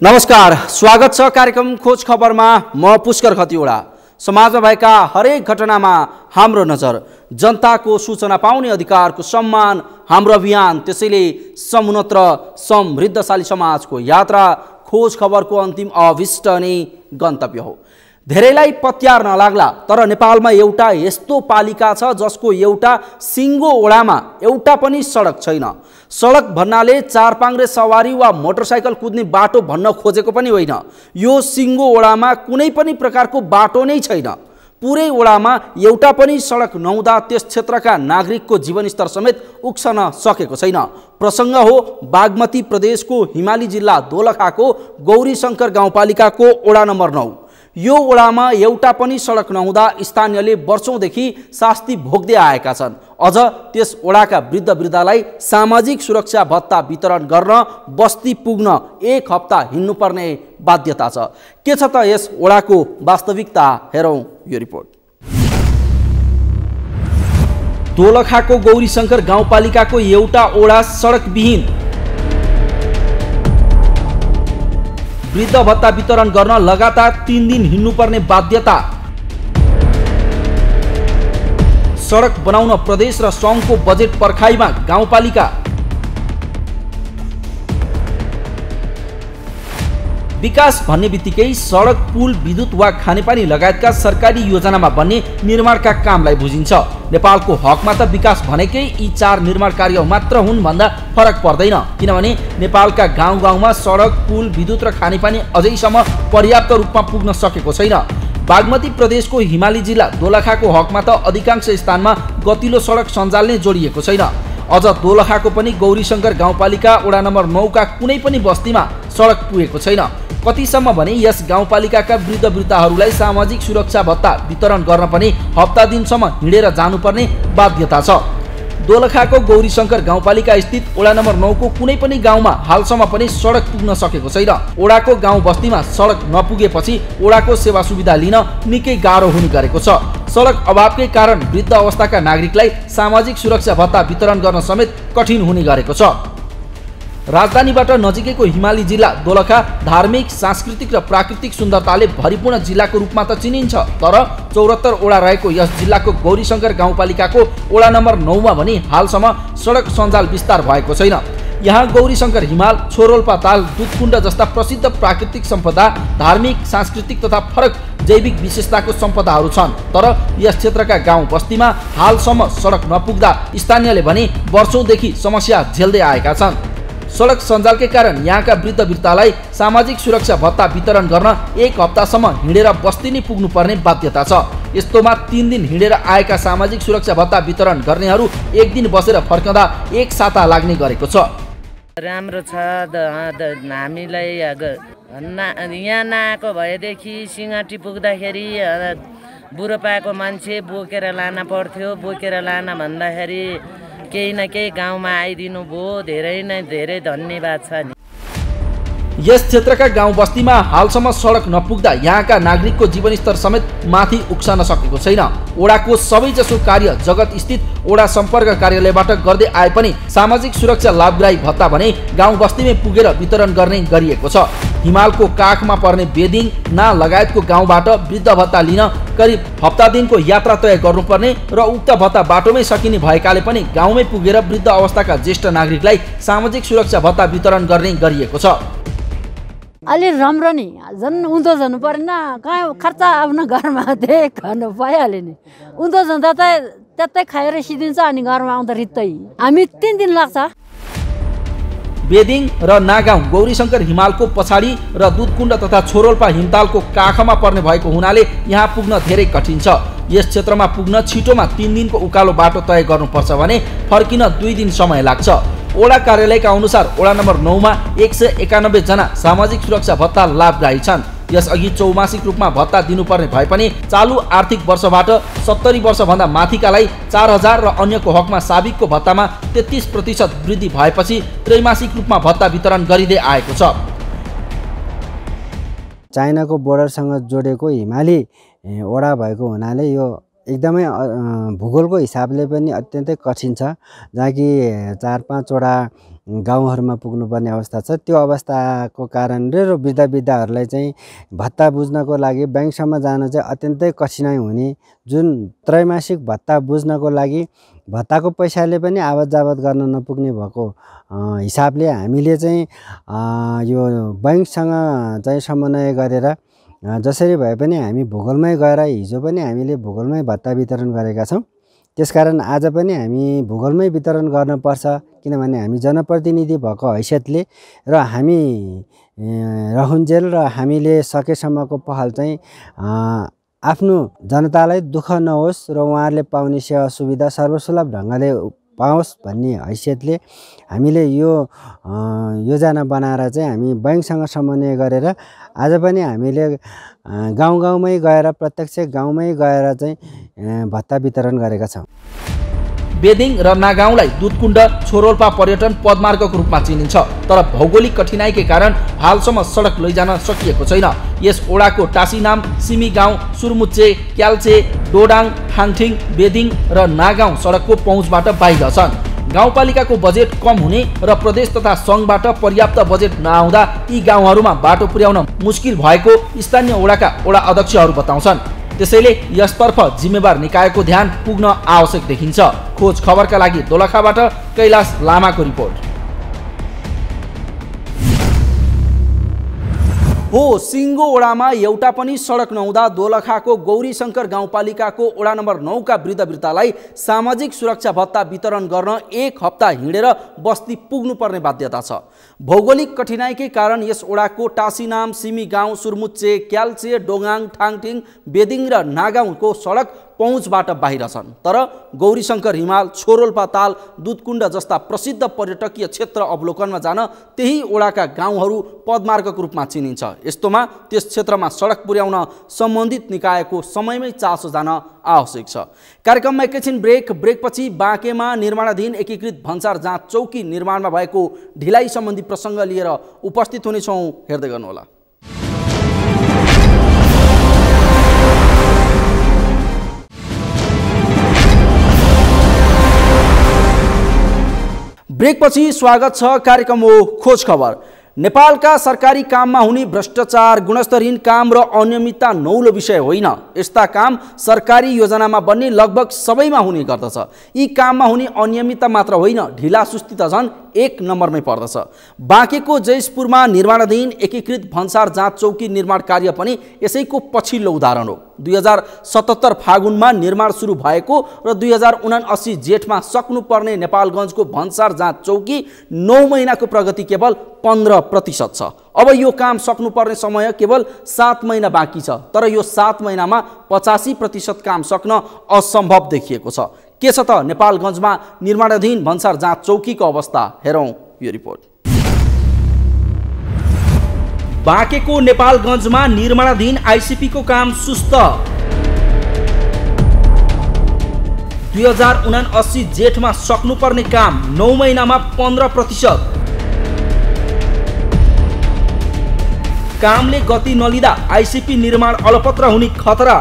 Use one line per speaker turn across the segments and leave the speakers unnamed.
नमस्कार, स्वागत छ कार्यक्रम खोज खबरमा। म पुष्कर खतिवडा। समाजमा भएका हरेक घटनामा हाम्रो नजर, जनताको सूचना पाउने अधिकारको सम्मान हाम्रो अभियान। त्यसैले समुन्नत र समृद्धशाली समाजको यात्रा खोज खबरको अन्तिम अभिष्ट नै गन्तव्य हो। धेरैलाई पत्यार नलाग्ला, तर नेपालमा एउटा यस्तो पालिका छ जसको एउटा सिङ्गो ओडामा एउटा पनि सडक छैन। सडक भन्नाले चारपाङ्ग्रे सवारी वा मोटरसाइकल कुद्ने बाटो भन्न खोजेको पनि होइन। यो सिङ्गो ओडामा कुनै पनि प्रकारको बाटो नै छैन। पुरै ओडामा एउटा पनि सडक नहुँदा त्यस क्षेत्रका नागरिकको जीवनस्तर समेत उक्सन सकेको छैन। प्रसङ्ग हो बागमती प्रदेशको हिमाली जिल्ला दोलखाको गौरीशङ्कर गाउँपालिकाको ओडा नम्बर 9। यो ओडामा एउटा पनि सडक नहुँदा स्थानीयले वर्षौंदेखि शास्ति भोग्दै आएका छन्। अझ त्यस ओडाका वृद्ध वृद्धालाई सामाजिक सुरक्षा भत्ता वितरण गर्न बस्ती पुग्न 1 हप्ता हिँड्नुपर्ने बाध्यता छ। के छ त यस ओडाको वास्तविकता, हेरौँ यो रिपोर्ट। दोलखाको गौरीशङ्कर गाउँपालिकाको एउटा ओडा सडकविहीन। वृद्ध भत्ता वितरण गर्न लगातार 3 दिन हिँड्नुपर्ने बाध्यता। सडक बनाउन प्रदेश र सङ्घको बजेट पर्खाइमा गाउँपालिका। विकास भन्ने बित्तिकै सडक, पुल, विद्युत वा खानेपानी लगायतका सरकारी योजनामा बन्ने निर्माणका कामलाई बुझिन्छ। नेपालको हकमा त विकास भनेकै यी 4 निर्माण कार्य मात्र हुन् भन्दा फरक पर्दैन, किनभने नेपालका गाउँ गाउँमा सडक, पुल, विद्युत र खानेपानी अझैसम्म पर्याप्त रूपमा पुग्न सकेको छैन। बागमती प्रदेशको हिमाली जिल्ला दोलखाको हकमा त अधिकांश स्थानमा गतिलो सडक सञ्जाल नै जोडिएको छैन। अझ दोलखाको पनि गौरीशङ्कर गाउँपालिका ओडा नम्बर 9 का कुनै पनि बस्तीमा सडक पुगेको छैन। कतिसम्म भने यस गाउँपालिकाका वृद्ध वृद्धाहरूलाई सामाजिक सुरक्षा भत्ता वितरण गर्न पनि हप्ता दिनसम्म हिँडेर जानुपर्ने बाध्यता छ। दोलखाको गौरीशङ्कर गाउँपालिका स्थित ओडा नम्बर 9 को कुनै पनि गाउँमा हालसम्म पनि सडक पुग्न सकेको छैन। ओडाको गाउँ बस्तीमा सडक नपुगेपछि ओडाको सेवा सुविधा लिन निकै गाह्रो हुने गरेको छ। सडक अभावकै कारण वृद्ध अवस्थाका नागरिकलाई सामाजिक सुरक्षा भत्ता वितरण गर्न समेत कठिन हुने गरेको छ। राजधानीबाट नजिकैको हिमाली जिल्ला दोलखा धार्मिक, सांस्कृतिक र प्राकृतिक सुन्दरताले भरिपूर्ण जिल्लाको रूपमा त चिनिन्छ, तर 74 ओडा रहेको यस जिल्लाको गौरीशङ्कर गाउँपालिकाको ओडा नम्बर 9 मा भने हालसम्म सडक सञ्जाल विस्तार भएको छैन। यहाँ गौरीशङ्कर हिमाल, छोरोल्पा ताल, दुधकुण्ड जस्ता प्रसिद्ध प्राकृतिक सम्पदा, धार्मिक, सांस्कृतिक तथा फरक जैविक विशेषताको सम्पदाहरू छन्, तर यस क्षेत्रका गाउँ बस्तीमा हालसम्म सडक नपुग्दा स्थानीयले भने वर्षौंदेखि समस्या झेल्दै आएका छन्। सडक सञ्जालकै कारण यहाँका वृद्ध वृद्धालाई सामाजिक सुरक्षा भत्ता वितरण गर्न 1 हप्तासम्म हिँडेर बस्ती नै पुग्नुपर्ने बाध्यता छ। यस्तोमा 3 दिन हिँडेर आएका सामाजिक सुरक्षा भत्ता वितरण गर्नेहरू 1 दिन बसेर फर्कँदा 1 साता लाग्ने गरेको छ।
राम्रो छ। हामीलाई यहाँ नआएको भएदेखि सिंहटी पुग्दाखेरि बुढोपाको मान्छे बोकेर लान पर्थ्यो। बोकेर लान भन्दाखेरि केही न केही गाउँमा आइदिनु भयो। धेरै नै धेरै धन्यवाद छ नि।
यस क्षेत्रका गाउँ बस्तीमा हालसम्म सडक नपुग्दा यहाँका नागरिकको जीवनस्तर समेत माथि उक्सन सकेको छैन। ओडाको सबैजसो कार्य जगत स्थित ओडा सम्पर्क कार्यालयबाट गर्दै आए पनि सामाजिक सुरक्षा लाभग्राही भत्ता भने गाउँ बस्तीमै पुगेर वितरण गर्ने गरिएको छ। हिमालको काखमा पर्ने बेदिङ ना लगायतको गाउँबाट वृद्ध भत्ता लिन करिब हप्ता दिनको यात्रा तय गर्नुपर्ने र उक्त भत्ता बाटोमै सकिने भएकाले पनि गाउँमै पुगेर वृद्ध अवस्थाका ज्येष्ठ नागरिकलाई सामाजिक सुरक्षा भत्ता वितरण गर्ने गरिएको छ।
अलि राम्रो नि, झन् उँधो जानु परेन, कहाँ खर्च आफ्नो घरमा त्यही खानु पाइहाल्यो नि। उँधो जाँदा त त्यतै खाएर सिदिन्छ, अनि घरमा आउँदा रित्तै हामी 3 दिन लाग्छ।
बेदिङ र नागाउँ गौरीशङ्कर हिमालको पछाडि र दुधकुण्ड तथा छोरोल्पा हिमतालको काखमा पर्ने भएको हुनाले यहाँ पुग्न धेरै कठिन छ। यस क्षेत्रमा पुग्न छिटोमा 3 दिनको उकालो बाटो तय गर्नुपर्छ भने फर्किन 2 दिन समय लाग्छ। ओडा कार्यालयका अनुसार ओडा नम्बर 9 मा 191 जना सामाजिक सुरक्षा भत्ता लाभग्राही छन्। यसअघि चौमासिक रूपमा भत्ता दिनुपर्ने भए पनि चालु आर्थिक वर्षबाट 70 वर्षभन्दा माथिकालाई 4000 र अन्यको हकमा साबिकको भत्तामा 33% वृद्धि भएपछि त्रैमासिक रूपमा भत्ता वितरण गरिँदै आएको छ।
चाइनाको बोर्डरसँग जोडेको हिमाली ओडा भएको हुनाले यो एकदमै भूगोलको हिसाबले पनि अत्यन्तै कठिन छ, जहाँ कि 4-5 वटा गाउँहरूमा पुग्नुपर्ने अवस्था छ। त्यो अवस्थाको कारणले र वृद्धहरूलाई चाहिँ भत्ता बुझ्नको लागि ब्याङ्कसम्म जान चाहिँ अत्यन्तै कठिनाइ हुने, जुन त्रैमासिक भत्ता बुझ्नको लागि भत्ताको पैसाले पनि आवत जावत गर्न नपुग्ने भएको हिसाबले हामीले चाहिँ यो ब्याङ्कसँग चाहिँ समन्वय गरेर जसरी भए पनि हामी भूगोलमै गएर हिजो पनि हामीले भूगोलमै भत्ता वितरण गरेका छौँ। त्यसकारण आज पनि हामी भूगोलमै वितरण गर्नुपर्छ, किनभने हामी जनप्रतिनिधि भएको हैसियतले र हामी रहन्जेल र हामीले सकेसम्मको पहल चाहिँ आफ्नो जनतालाई दुःख नहोस् र उहाँहरूले पाउने सेवा सुविधा सर्वसुलभ ढङ्गले पाओस् भन्ने हैसियतले हामीले यो योजना बनाएर चाहिँ हामी ब्याङ्कसँग समन्वय गरेर आज पनि हामीले गाउँमै गएर प्रत्यक्ष गाउँमै गएर चाहिँ भत्ता वितरण गरेका छौँ।
बेदिङ र नागाउँलाई दुधकुण्ड छोरोल्पा पर्यटन पदमार्गको रूपमा चिनिन्छ, तर भौगोलिक कठिनाइकै कारण हालसम्म सडक लैजान सकिएको छैन। यस ओडाको टासीनाम, सिमी गाउँ, सुरमुच्चे, क्याल्चे, डोडाङ, ठाङठिङ, बेदिङ र नागाउँ सडकको पहुँचबाट बाहिर छन्। गाउँपालिकाको बजेट कम हुने र प्रदेश तथा सङ्घबाट पर्याप्त बजेट नआउँदा यी गाउँहरूमा बाटो पुर्याउन मुस्किल भएको स्थानीय ओडाका ओडा अध्यक्षहरू बताउँछन्। त्यसैले यसतर्फ जिम्मेवार निकायको ध्यान पुग्न आवश्यक देखिन्छ। खोज खबरका लागि दोलखाबाट कैलाश लामाको रिपोर्ट। हो, सिङ्गो ओडामा एउटा पनि सडक नहुँदा दोलखाको गौरीशङ्कर गाउँपालिकाको ओडा नम्बर 9 का वृद्धलाई सामाजिक सुरक्षा भत्ता वितरण गर्न 1 हप्ता हिँडेर बस्ती पुग्नुपर्ने बाध्यता छ। भौगोलिक कठिनाइकै कारण यस ओडाको टासीनाम, सिमी गाउँ, सुरमुच्चे, क्याल्चे, डोगाङ, ठाङठिङ, बेदिङ र नागाउँको सडक पहुँचबाट बाहिर छन्। तर गौरीशङ्कर हिमाल, छोरोल्पा ताल, दुधकुण्ड जस्ता प्रसिद्ध पर्यटकीय क्षेत्र अवलोकनमा जान त्यही ओडाका गाउँहरू पदमार्गको रूपमा चिनिन्छ। यस्तोमा त्यस क्षेत्रमा सडक पुर्याउन सम्बन्धित निकायको समयमै चासो जान आवश्यक छ। कार्यक्रममा एकैछिन ब्रेकपछि बाँकेमा निर्माणाधीन एकीकृत भन्सार जाँच चौकी निर्माणमा भएको ढिलाइ सम्बन्धी प्रसङ्ग लिएर उपस्थित हुनेछौँ, हेर्दै गर्नुहोला। ब्रेकपछि स्वागत छ। कार्यक्रम हो खोज खबर। नेपालका सरकारी काममा हुने भ्रष्टाचार, गुणस्तरहीन काम र अनियमितता नौलो विषय होइन। यस्ता काम सरकारी योजनामा बन्ने लगभग सबैमा हुने गर्दछ। यी काममा हुने अनियमितता मात्र होइन, ढिला सुस्ती त झन् 1 नम्बरमै पर्दछ। बाँकेको जयसपुरमा निर्माणाधीन एकीकृत भन्सार जाँच चौकी निर्माण कार्य पनि यसैको पछिल्लो उदाहरण हो। 2077 फागुनमा निर्माण सुरु भएको र 2079 जेठमा सक्नुपर्ने नेपालगञ्जको भन्सार जाँच चौकी 9 महिनाको प्रगति केवल 15% छ। अब यो काम सक्नुपर्ने समय केवल 7 महिना बाँकी छ, तर यो 7 महिनामा 85% काम सक्न असम्भव देखिएको छ। के छ त नेपालगञ्जमा निर्माणाधीन भन्सार जाँच चौकीको अवस्था, हेरौँ यो रिपोर्ट। बाँकेको नेपालगञ्जमा निर्माणाधीन आइसिपी को काम सुस्त। 2079 जेठमा सक्नुपर्ने काम 9 महिनामा 15%। कामले गति नलिँदा आइसिपी निर्माण अलपत्र हुने खतरा।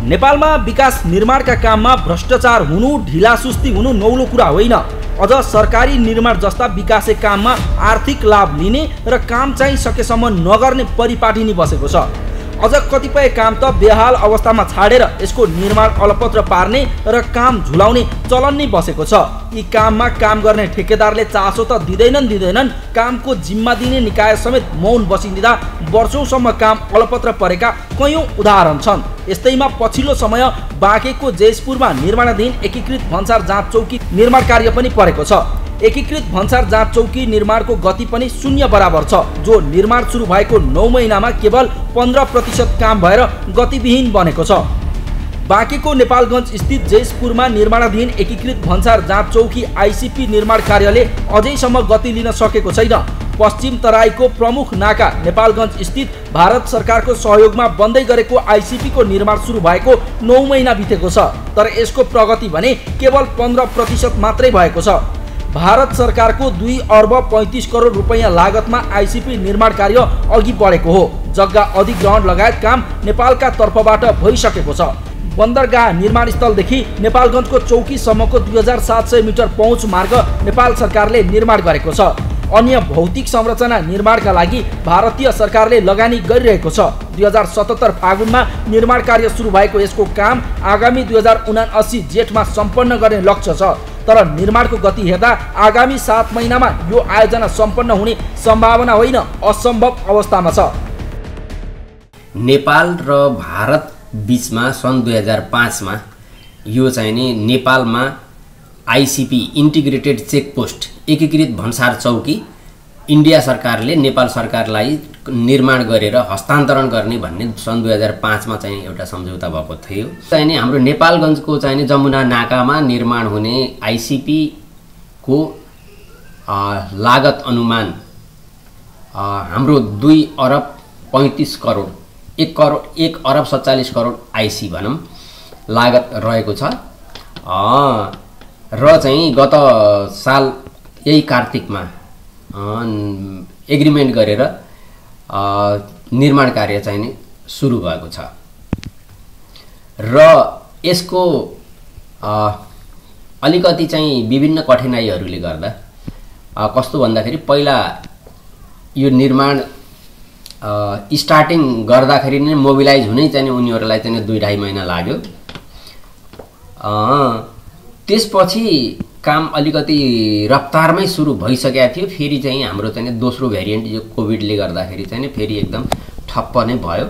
नेपालमा विकास निर्माणका काममा भ्रष्टाचार हुनु, ढिला सुस्ती हुनु नौलो कुरा होइन। अझ सरकारी निर्माण जस्ता विकासे काममा आर्थिक लाभ लिने र काम चाहिँ सकेसम्म नगर्ने परिपाटी नै बसेको छ। अझ कतिपय काम त बेहाल अवस्थामा छाडेर यसको निर्माण अलपत्र पार्ने र काम झुलाउने चलन नै बसेको छ। यी काममा काम गर्ने ठेकेदारले चासो त दिँदैनन्, कामको जिम्मा दिने निकाय समेत मौन बसिदिँदा वर्षौंसम्म काम अलपत्र परेका कयौं उदाहरण छन्। यस्तैमा पछिल्लो समय बाँकेको जयसपुरमा निर्माणाधीन एकीकृत भन्सार जाँच चौकी निर्माण कार्य पनि परेको छ। एकीकृत भन्सार जाँच चौकी निर्माणको गति पनि शून्य बराबर छ, जो निर्माण सुरु भएको 9 महिनामा केवल 15% काम भएर गतिविहीन बनेको छ। बाँकेको नेपालगञ्ज स्थित जयसपुरमा निर्माणाधीन एकीकृत भन्सार जाँच चौकी आइसिपी निर्माण कार्यले अझैसम्म गति लिन सकेको छैन। पश्चिम तराईको प्रमुख नाका नेपालगञ्ज स्थित भारत सरकारको सहयोगमा बन्दै गरेको आइसिपी को निर्माण सुरु भएको 9 महिना बितेको छ, तर यसको प्रगति भने केवल 15% मात्रै भएको छ। भारत सरकारको 2 अर्ब 35 करोड रुपैयाँ लागतमा आइसिपी निर्माण कार्य अघि बढेको हो। जग्गा अधिग्रहण लगायत काम नेपालका तर्फबाट भइसकेको छ। बन्दरगाह निर्माण स्थलदेखि नेपालगञ्जको चौकीसम्मको 2700 मिटर पहुँच मार्ग नेपाल सरकारले निर्माण गरेको छ। अन्य भौतिक संरचना निर्माणका लागि भारतीय सरकारले लगानी गरिरहेको छ। 2077 फागुनमा निर्माण कार्य सुरु भएको यसको काम आगामी 2079 जेठमा सम्पन्न गर्ने लक्ष्य छ। तर निर्माणको गति हेर्दा आगामी 7 महिनामा यो आयोजना सम्पन्न हुने सम्भावना होइन, असम्भव अवस्थामा छ।
नेपाल र भारत बीचमा सन् 2005 मा यो चाहिँ नि नेपालमा आईसीपी इन्टिग्रेटेड चेकपोस्ट एकीकृत भन्सार चौकी इन्डिया सरकारले नेपाल सरकारलाई निर्माण गरेर हस्तान्तरण गर्ने भन्ने सन् 2005 मा चाहिँ एउटा सम्झौता भएको थियो। चाहिँ नि हाम्रो नेपालगञ्जको चाहिँ नि जमुना नाकामा निर्माण हुने आईसीपी को लागत अनुमान हाम्रो 2 अरब 35 करोड 1 अरब 47 करोड आईसी भनौँ लागत रहेको छ। र चाहिँ गत साल यही कार्तिकमा एग्रिमेन्ट गरेर निर्माण कार्य चाहिँ नि सुरु भएको छ। र यसको अलिकति चाहिँ विभिन्न कठिनाइहरूले गर्दा कस्तो भन्दाखेरि पहिला यो निर्माण स्टार्टिङ गर्दाखेरि नै मोबिलाइज हुनै चाहिँ उनीहरूलाई चाहिँ 2-2.5 महिना लाग्यो। त्यसपछि काम अलिकति रफ्तारमै सुरु भइसकेको थियो। फेरि चाहिँ हाम्रो चाहिँ दोस्रो भेरिएन्ट यो कोभिडले गर्दाखेरि चाहिँ फेरि एकदम ठप्प नै भयो।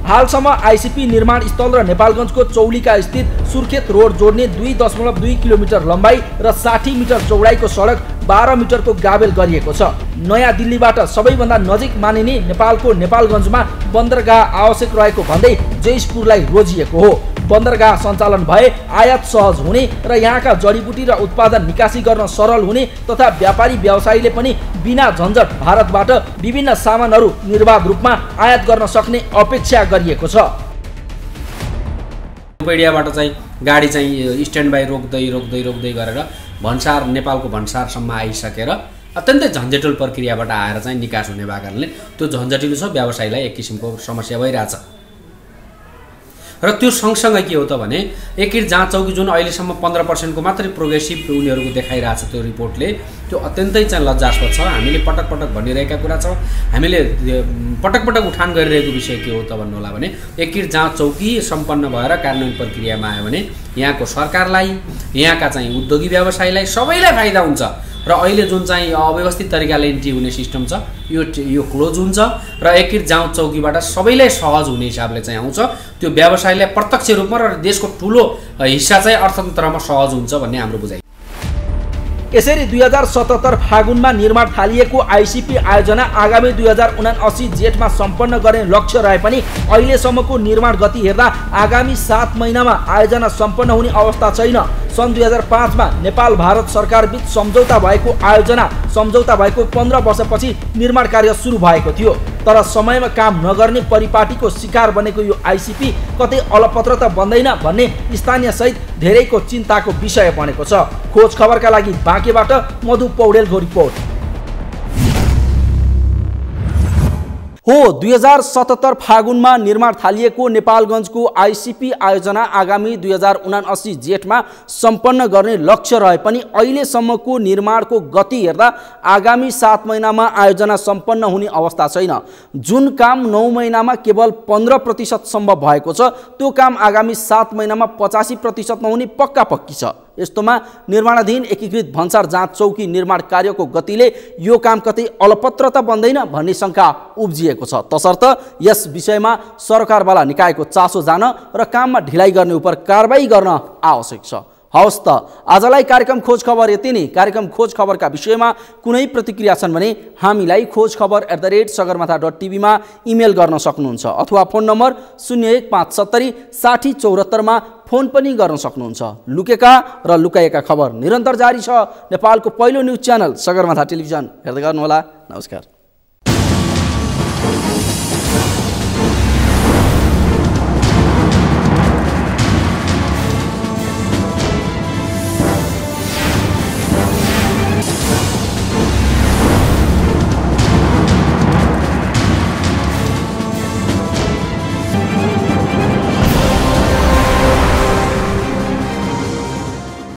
हालसम्म आईसीपी निर्माण स्थल र नेपालगञ्जको चौलीका स्थित सुर्खेत रोड जोड्ने 2.2 किलोमिटर लम्बाइ र 60 मिटर चौडाइको सडक 12 मिटरको गाबेल गरिएको छ। नयाँ दिल्लीबाट सबैभन्दा नजिक मानिने नेपालको नेपालगञ्जमा बन्दरगाह आवश्यक रहेको भन्दै जयसपुरलाई रोजिएको हो। बन्दरगाह सञ्चालन भए आयात सहज हुने र यहाँका जडीबुटी र उत्पादन निकासी गर्न सरल हुने तथा व्यापारी व्यवसायीले पनि बिना झन्झट भारतबाट विभिन्न सामानहरू निर्बाध रूपमा आयात गर्न सक्ने अपेक्षा गरिएको छ।
पेडियाबाट चाहिँ गाडी चाहिँ स्ट्यान्ड बाई रोक्दै गरेर भन्सार नेपालको भन्सारसम्म आइसकेर अत्यन्तै झन्झटिलो प्रक्रियाबाट आएर चाहिँ निकास हुने भएको कारणले त्यो झन्झटिलो छ, व्यवसायीलाई एक किसिमको समस्या भइरहेछ। र त्यो सँगसँगै के हो त भने एकीकृत जाँच चौकी जुन अहिलेसम्म 15% को मात्रै प्रोग्रेसिभ उनीहरूको देखाइरहेछ त्यो रिपोर्टले, त्यो अत्यन्तै चाहिँ लज्जास्पद छ। हामीले पटक पटक भनिरहेका कुरा छौँ, हामीले पटक पटक उठान गरिरहेको विषय के हो त भन्नु होला भने एकीकृत जाँच चौकी सम्पन्न भएर कार्यान्वयन प्रक्रियामा आयो भने यहाँको सरकारलाई, यहाँका चाहिँ उद्योगी व्यवसायीलाई सबैलाई फाइदा हुन्छ। र अहिले जुन चाहिँ अव्यवस्थित तरिकाले एन्ट्री हुने सिस्टम छ यो क्लोज हुन्छ र एकीकृत जाँच चौकीबाट सबैलाई सहज हुने हिसाबले चाहिँ आउँछ। त्यो व्यवसायीलाई प्रत्यक्ष रूपमा र देशको ठुलो हिस्सा चाहिँ अर्थतन्त्रमा सहज हुन्छ भन्ने हाम्रो बुझाइ।
यसरी 2077 फागुनमा निर्माण थालिएको आईसीपी आयोजना आगामी 2079 जेठमा सम्पन्न गर्ने लक्ष्य रहे पनि अहिलेसम्मको निर्माण गति हेर्दा आगामी 7 महिनामा आयोजना सम्पन्न हुने अवस्था छैन। सन् 2005 मा नेपाल भारत सरकार बीच सम्झौता भएको 15 वर्षपछि निर्माण कार्य सुरु भएको थियो। तर समयमा काम नगर्ने परिपाटीको शिकार बनेको यो आईसीपी कतै अलपत्र त बन्दैन भन्ने स्थानीय सहित धेरैको चिन्ताको विषय बनेको छ। खोज खबरका लागि बाँकेबाट मधु पौडेलको रिपोर्ट। हो 2077 फागुनमा निर्माण थालिएको नेपालगञ्जको आईसीपी आयोजना आगामी 2079 जेठमा सम्पन्न गर्ने लक्ष्य रहे पनि अहिलेसम्मको निर्माणको गति हेर्दा आगामी 7 महिनामा आयोजना सम्पन्न हुने अवस्था छैन। जुन काम 9 महिनामा केवल 15% सम्भव भएको छ त्यो काम आगामी 7 महिनामा 85% नहुने पक्की छ। यस्तोमा निर्माणाधीन एकीकृत भन्सार जाँच चौकी निर्माण कार्यको गतिले यो काम कतै अलपत्र त बन्दैन भन्ने शंका उब्जिएको छ। तसर्थ यस विषयमा सरकारवाला निकायको चासो जान र काममा ढिलाइ गर्ने उपर कारबाही गर्न आवश्यक छ। हवस् त आजलाई कार्यक्रम खोज खबर यति नै। कार्यक्रम खोज खबरका विषयमा कुनै प्रतिक्रिया छन् भने हामीलाई खोजखबर@sagarmatha.tv मा इमेल गर्न सक्नुहुन्छ अथवा फोन नम्बर 01570 60 74 मा फोन पनि गर्न सक्नुहुन्छ। लुकेका र लुकाएका खबर निरन्तर जारी छ। नेपालको पहिलो न्युज च्यानल सगरमाथा टेलिभिजन हेर्दै गर्नुहोला। नमस्कार।